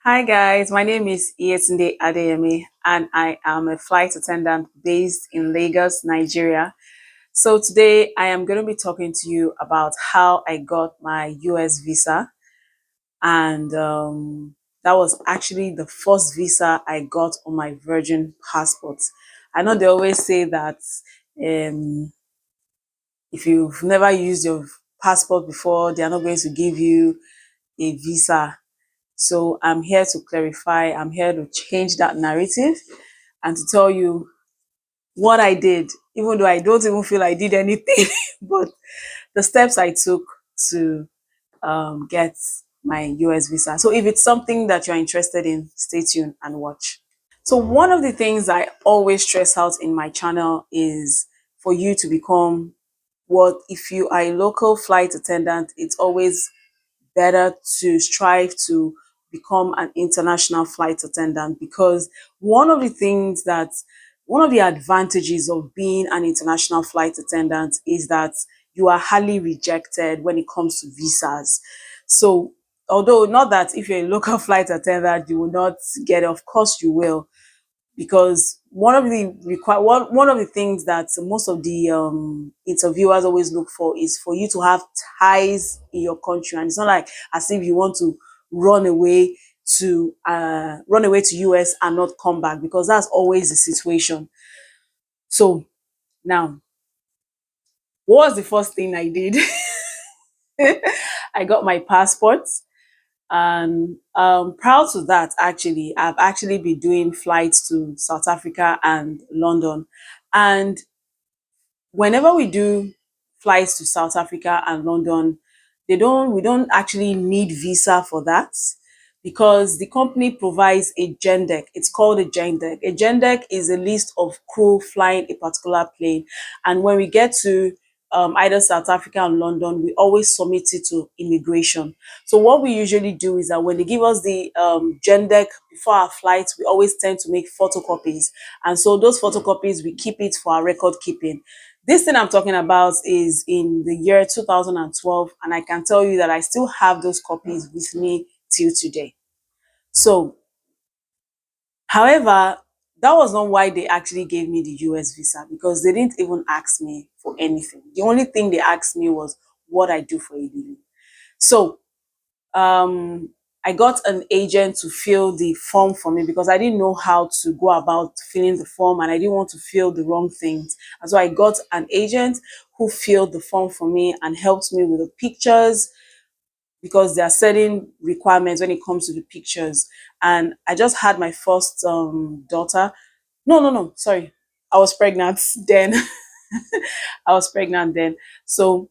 Hi guys, my name is Yetunde Adeyemi and I am a flight attendant based in Lagos, Nigeria. So today I am going to be talking to you about how I got my US visa, and that was actually the first visa I got on my Virgin passport. I know they always say that um, if you've never used your passport before, they are not going to give you a visa. So I'm here to clarify, I'm here to change that narrative and to tell you what I did, even though I don't even feel I did anything, but the steps I took to get my US visa. So if it's something that you're interested in, stay tuned and watch. So one of the things I always stress out in my channel is for you to become what, if you are a local flight attendant, it's always better to strive to become an international flight attendant, because one of the advantages of being an international flight attendant is that you are highly rejected when it comes to visas. So although not that if you're a local flight attendant you will not get it, of course you will, because one of the things that most of the interviewers always look for is for you to have ties in your country, and it's not like as if you want to run away to US and not come back, because that's always the situation. So now, what was the first thing I did? I got my passport. And prior to that, actually, I've actually been doing flights to South Africa and London. And whenever we do flights to South Africa and London, we don't actually need visa for that, because the company provides a gen deck. It's called a gen deck. A gen deck is a list of crew flying a particular plane. And when we get to either South Africa and London, we always submit it to immigration. So what we usually do is that when they give us the gen deck before our flights, we always tend to make photocopies. And so those photocopies, we keep it for our record keeping. This thing I'm talking about is in the year 2012, and I can tell you that I still have those copies with me till today. So, however, that was not why they actually gave me the US visa, because they didn't even ask me for anything. The only thing they asked me was what I do for a living. So, um, I got an agent to fill the form for me, because I didn't know how to go about filling the form and I didn't want to fill the wrong things. And so I got an agent who filled the form for me and helped me with the pictures, because there are certain requirements when it comes to the pictures. And I just had my first daughter. No, sorry. I was pregnant then. I was pregnant then. So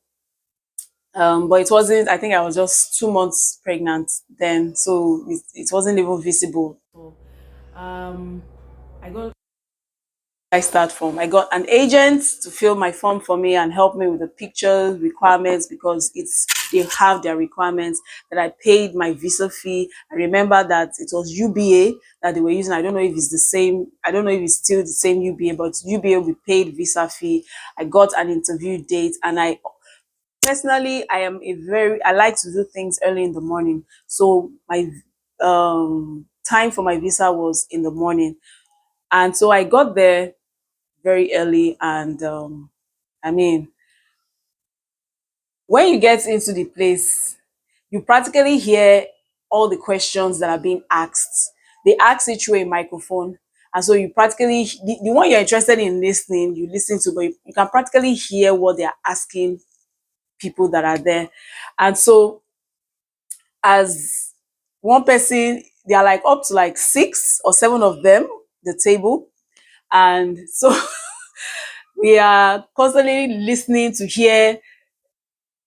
but it wasn't, I think I was just 2 months pregnant then, so it wasn't even visible. So um I got I start from I got an agent to fill my form for me and help me with the pictures requirements, because it's they have their requirements. That I paid my visa fee. I remember that it was UBA that they were using. I don't know if it's the same, I don't know if it's still the same UBA, but UBA, we paid visa fee. I got an interview date, and I personally, I like to do things early in the morning. So my time for my visa was in the morning. And so I got there very early, and I mean, when you get into the place, you practically hear all the questions that are being asked. They ask it through a microphone. And so you practically, the one you're interested in listening, you listen to, but you can practically hear what they're asking people that are there. And so as one person, they are like up to like 6 or 7 of them, the table. And so we are constantly listening to hear,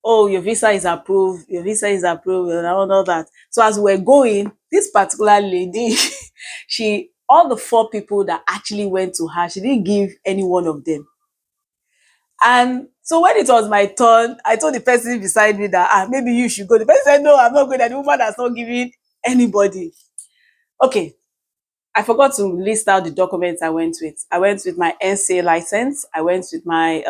oh, your visa is approved, your visa is approved, and all that. So as we're going, this particular lady, all the 4 people that actually went to her, she didn't give any one of them. And so when it was my turn, I told the person beside me that maybe you should go. The person said, no, I'm not going. And the woman has not given anybody. Okay, I forgot to list out the documents I went with. I went with my NCA license. I went with my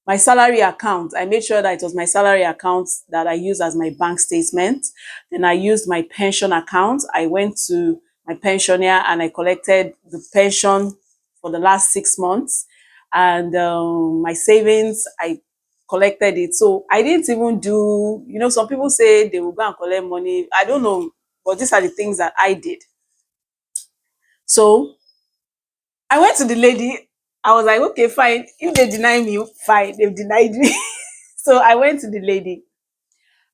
My salary account, I made sure that it was my salary account that I used as my bank statement. Then I used my pension account. I went to my pensioner and I collected the pension for the last 6 months. And my savings, I collected it. So I didn't even do, some people say they will go and collect money. I don't know, but these are the things that I did. So I went to the lady. I was like, okay, fine. If they deny me, fine. They've denied me. So I went to the lady,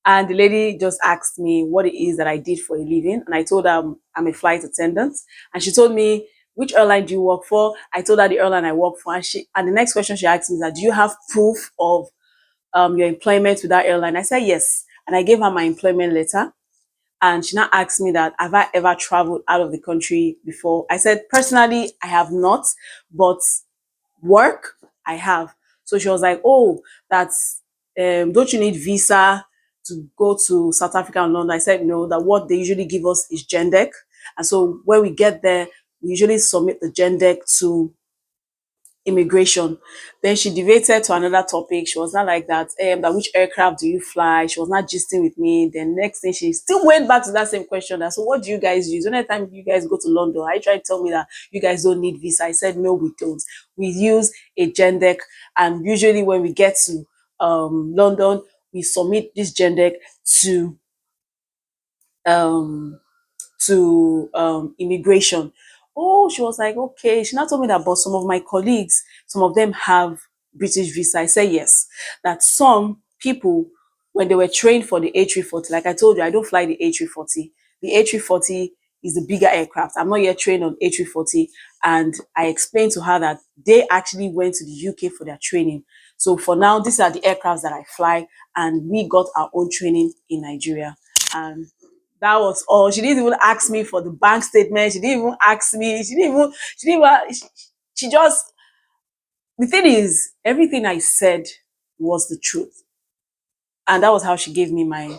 and the lady just asked me what it is that I did for a living. And I told her I'm a flight attendant. And she told me, which airline do you work for? I told her the airline I work for. And the next question she asked me is that, do you have proof of your employment with that airline? I said, yes. And I gave her my employment letter. And she now asked me that, have I ever traveled out of the country before? I said, personally, I have not, but work, I have. So she was like, oh, that's, don't you need visa to go to South Africa and London? I said, no, that what they usually give us is GenDeck. And so when we get there, we usually submit the GenDeck to immigration. Then she deviated to another topic. She was not like that. That which aircraft do you fly? She was not gisting with me. Then next thing she still went back to that same question. That, so what do you guys use? Anytime you guys go to London, I tried to tell me that you guys don't need visa. I said no, we don't. We use a GenDeck, and usually when we get to London, we submit this GenDeck to um immigration. Oh, she was like, okay. She now told me that, but some of my colleagues, some of them have British visa. I said yes. That some people, when they were trained for the A340, like I told you, I don't fly the A340. The A340 is the bigger aircraft. I'm not yet trained on A340. And I explained to her that they actually went to the UK for their training. So for now, these are the aircrafts that I fly, and we got our own training in Nigeria. And that was all. She didn't even ask me for the bank statement. She didn't even ask me. She didn't even, she just, the thing is, everything I said was the truth. And that was how she gave me my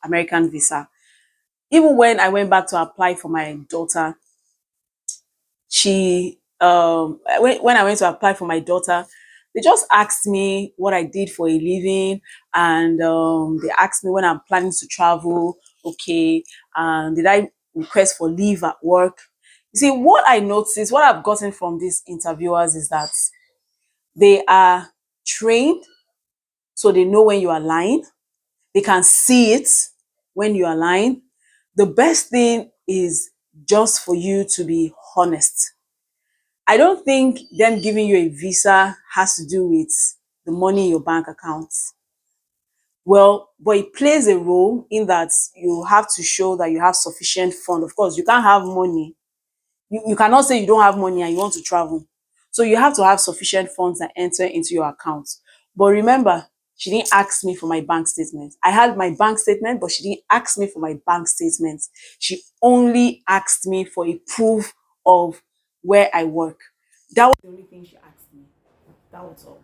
American visa. Even when I went back to apply for my daughter, when I went to apply for my daughter, they just asked me what I did for a living, and they asked me when I'm planning to travel. Okay, and did I request for leave at work? You see, what I noticed, what I've gotten from these interviewers is that they are trained, so they know when you are lying. They can see it when you are lying. The best thing is just for you to be honest. I don't think them giving you a visa has to do with the money in your bank account. Well, but it plays a role in that you have to show that you have sufficient fund. Of course, you can't have money. You cannot say you don't have money and you want to travel. So you have to have sufficient funds that enter into your account. But remember, she didn't ask me for my bank statement. I had my bank statement, but she didn't ask me for my bank statement. She only asked me for a proof of where I work. That was the only thing she asked me. That was all.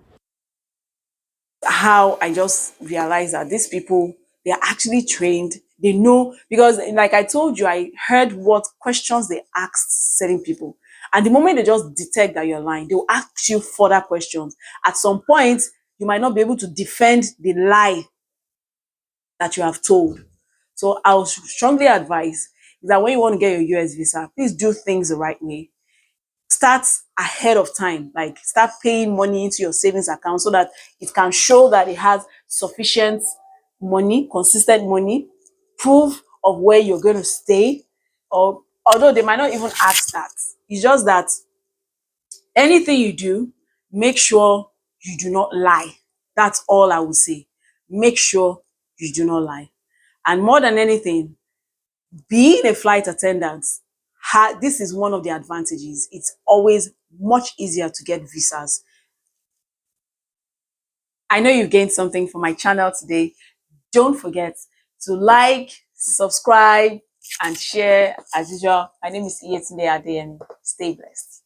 How I just realized that these people, they are actually trained. They know, because like I told you, I heard what questions they asked certain people. And the moment they just detect that you're lying, they'll ask you further questions. At some point, you might not be able to defend the lie that you have told. So I would strongly advise that when you want to get your US visa, please do things the right way. Start ahead of time, like start paying money into your savings account so that it can show that it has sufficient money, consistent money, proof of where you're going to stay. Or although they might not even ask that, it's just that anything you do, make sure you do not lie. That's all I would say. Make sure you do not lie. And more than anything, being a flight attendant, this is one of the advantages. It's always much easier to get visas. I know you gained something from my channel today. Don't forget to like, subscribe, and share as usual. My name is Iyetunde Adeyemi. Stay blessed.